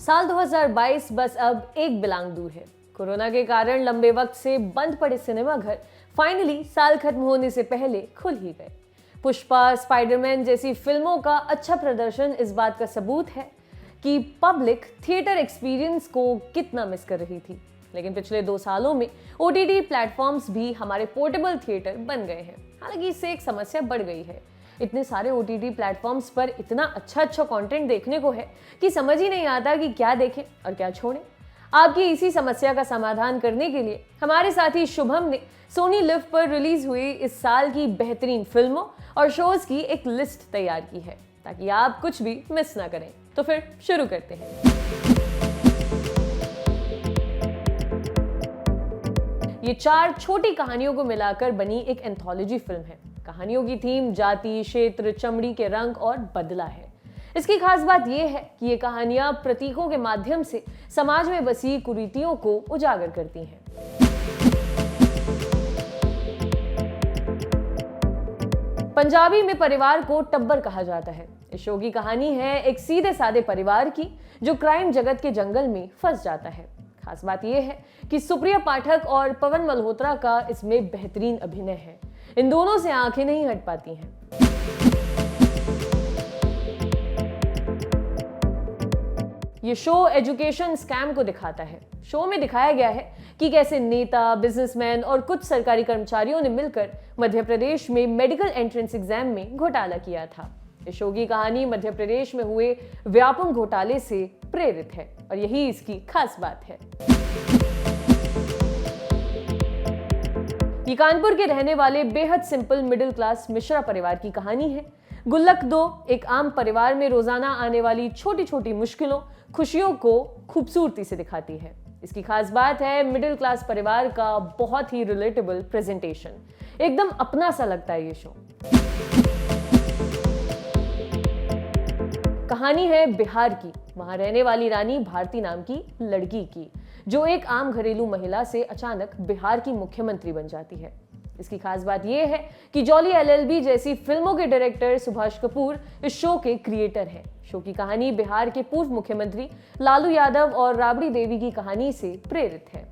साल 2022 बस अब एक बिलांग दूर है। कोरोना के कारण लंबे वक्त से बंद पड़े सिनेमाघर फाइनली साल खत्म होने से पहले खुल ही गए। पुष्पा, स्पाइडरमैन जैसी फिल्मों का अच्छा प्रदर्शन इस बात का सबूत है कि पब्लिक थिएटर एक्सपीरियंस को कितना मिस कर रही थी। लेकिन पिछले 2 सालों में OTT प्लेटफॉर्म्स भी हमारे पोर्टेबल थिएटर बन गए हैं। हालांकि इससे एक समस्या बढ़ गई है। इतने सारे OTT प्लेटफॉर्म्स पर इतना अच्छा कंटेंट देखने को है कि समझ ही नहीं आता कि क्या देखें और क्या छोड़ें। आपकी इसी समस्या का समाधान करने के लिए हमारे साथी शुभम ने सोनी लिव पर रिलीज हुई इस साल की बेहतरीन फिल्मों और शोज की एक लिस्ट तैयार की है, ताकि आप कुछ भी मिस ना करें। तो फिर शुरू करते हैं। ये 4 छोटी कहानियों को मिलाकर बनी एक एंथोलॉजी फिल्म है। कहानियों की थीम जाति, क्षेत्र, चमड़ी के रंग और बदला है। इसकी खास बात यह है कि ये कहानियां प्रतीकों के माध्यम से समाज में बसी कुरीतियों को उजागर करती हैं। पंजाबी में परिवार को टब्बर कहा जाता है। इस शो की कहानी है एक सीधे साधे परिवार की जो क्राइम जगत के जंगल में फंस जाता है। खास बात यह है कि सुप्रिया पाठक और पवन मल्होत्रा का इसमें बेहतरीन अभिनय है। इन दोनों से आंखें नहीं हट पाती हैं। ये शो एजुकेशन स्कैम को दिखाता है। शो में दिखाया गया है कि कैसे नेता, बिजनेसमैन और कुछ सरकारी कर्मचारियों ने मिलकर मध्य प्रदेश में मेडिकल एंट्रेंस एग्जाम में घोटाला किया था। इस शो की कहानी मध्य प्रदेश में हुए व्यापक घोटाले से प्रेरित है और यही इसकी खास बात है। ये कानपुर के रहने वाले बेहद सिंपल मिडिल क्लास मिश्रा परिवार की कहानी है। गुल्लक 2 एक आम परिवार में रोजाना आने वाली छोटी छोटी मुश्किलों, खुशियों को खूबसूरती से दिखाती है। इसकी खास बात है मिडिल क्लास परिवार का बहुत ही रिलेटेबल प्रेजेंटेशन। एकदम अपना सा लगता है ये शो। कहानी है बिहार की, वहां रहने वाली रानी भारती नाम की लड़की की, जो एक आम घरेलू महिला से अचानक बिहार की मुख्यमंत्री बन जाती है। इसकी खास बात यह है कि जॉली LLB जैसी फिल्मों के डायरेक्टर सुभाष कपूर इस शो के क्रिएटर हैं। शो की कहानी बिहार के पूर्व मुख्यमंत्री लालू यादव और राबड़ी देवी की कहानी से प्रेरित है।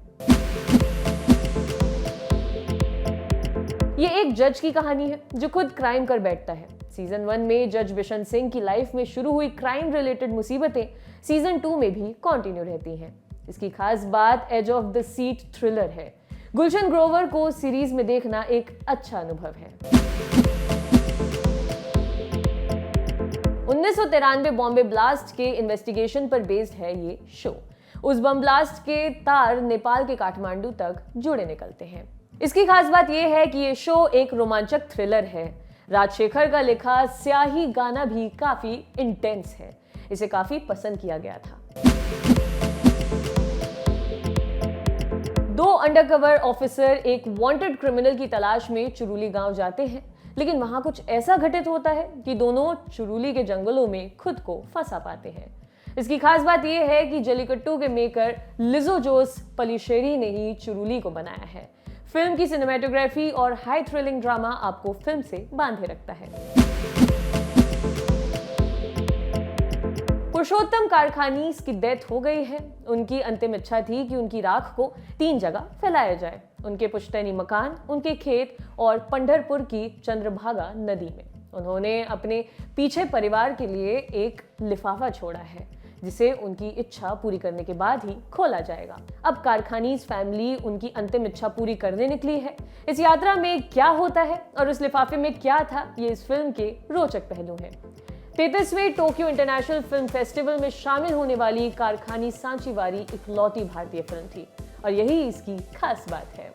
ये एक जज की कहानी है जो खुद क्राइम कर बैठता है। सीजन 1 में जज बिशन सिंह की लाइफ में शुरू हुई क्राइम रिलेटेड मुसीबतें सीजन 2 में भी कंटिन्यू रहती हैं। इसकी खास बात edge of the seat thriller है। गुलशन ग्रोवर को सीरीज में देखना एक अच्छा अनुभव है। 1993 बॉम्बे ब्लास्ट के इन्वेस्टिगेशन पर बेस्ड है ये शो। उस बम ब्लास्ट के तार नेपाल के काठमांडू तक जुड़े निकलते हैं। इसकी खास बात यह है कि ये शो एक रोमांचक थ्रिलर है। राजशेखर का लिखा स्याही गाना भी काफी इंटेंस है। इसे काफी पसंद किया गया था। 2 अंडरकवर ऑफिसर एक वांटेड क्रिमिनल की तलाश में चुरूली गांव जाते हैं, लेकिन वहां कुछ ऐसा घटित होता है कि दोनों चुरूली के जंगलों में खुद को फंसा पाते हैं। इसकी खास बात यह है कि जलीकट्टू के मेकर लिजो जोस पलिशेरी ने ही चुरूली को बनाया है। फिल्म की सिनेमेटोग्राफी और हाई थ्रिलिंग ड्रामा आपको फिल्म से बांधे रखता है। पुरुषोत्तम कारखानी की डेथ हो गई है। उनकी अंतिम इच्छा थी कि उनकी राख को 3 जगह फैलाया जाए। उनके पुश्तैनी मकान, उनके खेत और पंढरपुर की चंद्रभागा नदी में। उन्होंने अपने पीछे परिवार के लिए एक लिफाफा छोड़ा है, जिसे उनकी इच्छा पूरी करने के बाद ही खोला जाएगा। अब कारखानीज फैमिली उनकी अंतिम इच्छा पूरी करने निकली है। इस यात्रा में क्या होता है और उस लिफाफे में क्या था, ये इस फिल्म के रोचक पहलू हैं। 33वें टोक्यो इंटरनेशनल फिल्म फेस्टिवल में शामिल होने वाली कारखानी सांचीवारी इकलौती भारतीय फिल्म थी और यही इसकी खास बात है।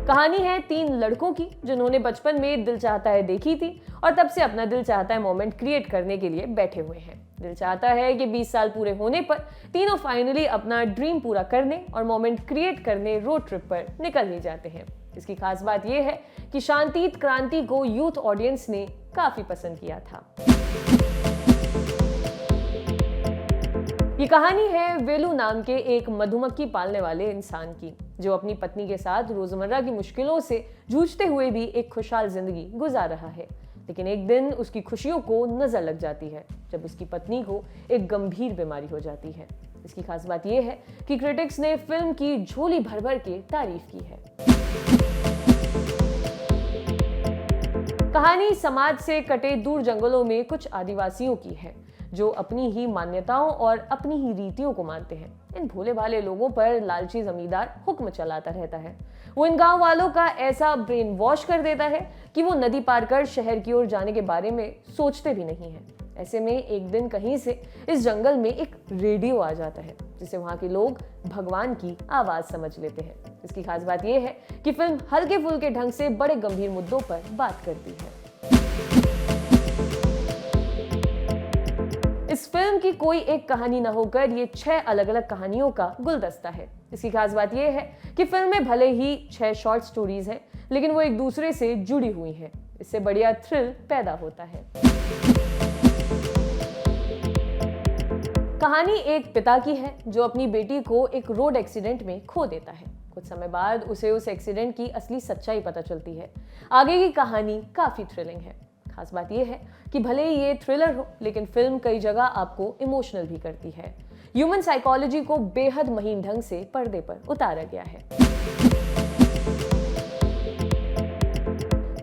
कहानी है 3 लड़कों की जिन्होंने बचपन में दिल चाहता है देखी थी और तब से अपना दिल चाहता है मोमेंट क्रिएट करने के लिए बैठे हुए हैं। दिल चाहता है कि 20 साल पूरे होने पर तीनों फाइनली अपना ड्रीम पूरा करने और मोमेंट क्रिएट करने रोड ट्रिप पर निकल ही जाते हैं। इसकी खास बात यह है कि शांतित क्रांति को यूथ ऑडियंस ने काफी पसंद किया था। ये कहानी है वेलू नाम के एक मधुमक्खी पालने वाले इंसान की, जो अपनी पत्नी के साथ रोजमर्रा की मुश्किलों से जूझते हुए भी एक खुशहाल जिंदगी गुजार रहा है। लेकिन एक दिन उसकी खुशियों को नजर लग जाती है जब उसकी पत्नी को एक गंभीर बीमारी हो जाती है। इसकी खास बात यह है कि क्रिटिक्स ने फिल्म की झोली भर भर के तारीफ की है। कहानी समाज से कटे दूर जंगलों में कुछ आदिवासियों की है जो अपनी ही मान्यताओं और अपनी ही रीतियों को मानते हैं। इन भोले भाले लोगों पर लालची जमींदार हुक्म चलाता रहता है। वो इन गांव वालों का ऐसा ब्रेन वॉश कर देता है कि वो नदी पार कर शहर की ओर जाने के बारे में सोचते भी नहीं है। ऐसे में एक दिन कहीं से इस जंगल में एक रेडियो आ जाता है जिसे वहां के लोग भगवान की आवाज समझ लेते हैं। इसकी खास बात यह है कि फिल्म हल्के फुल्के ढंग से बड़े गंभीर मुद्दों पर बात करती है। इस फिल्म की कोई एक कहानी न होकर ये 6 अलग अलग कहानियों का गुलदस्ता है। इसकी खास बात यह है कि फिल्म में भले ही 6 शॉर्ट स्टोरीज हैं, लेकिन वो एक दूसरे से जुड़ी हुई हैं। इससे बढ़िया थ्रिल पैदा होता है। कहानी एक पिता की है जो अपनी बेटी को एक रोड एक्सीडेंट में खो देता है। कुछ समय बाद उसे उस एक्सीडेंट की असली सच्चाई पता चलती है। आगे की कहानी काफी थ्रिलिंग है। खास बात यह है कि भले ही ये थ्रिलर हो, लेकिन फिल्म कई जगह आपको इमोशनल भी करती है। ह्यूमन साइकोलॉजी को बेहद महीन ढंग से पर्दे पर उतारा गया है।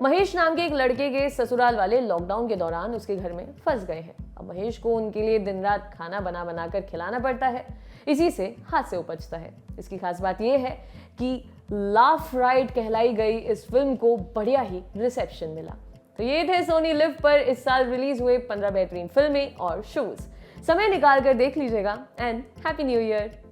महेश नाम के एक लड़के के ससुराल वाले लॉकडाउन के दौरान उसके घर में फंस गए हैं। अब महेश को उनके लिए दिन रात खाना बना बना कर खिलाना पड़ता है। इसी से हादसे उपजता है। इसकी खास बात यह है कि लाफ राइड कहलाई गई इस फिल्म को बढ़िया ही रिसेप्शन मिला। तो ये थे सोनी लिव पर इस साल रिलीज हुए 15 बेहतरीन फिल्में और शोज। समय निकाल कर देख लीजिएगा एंड हैप्पी न्यू ईयर।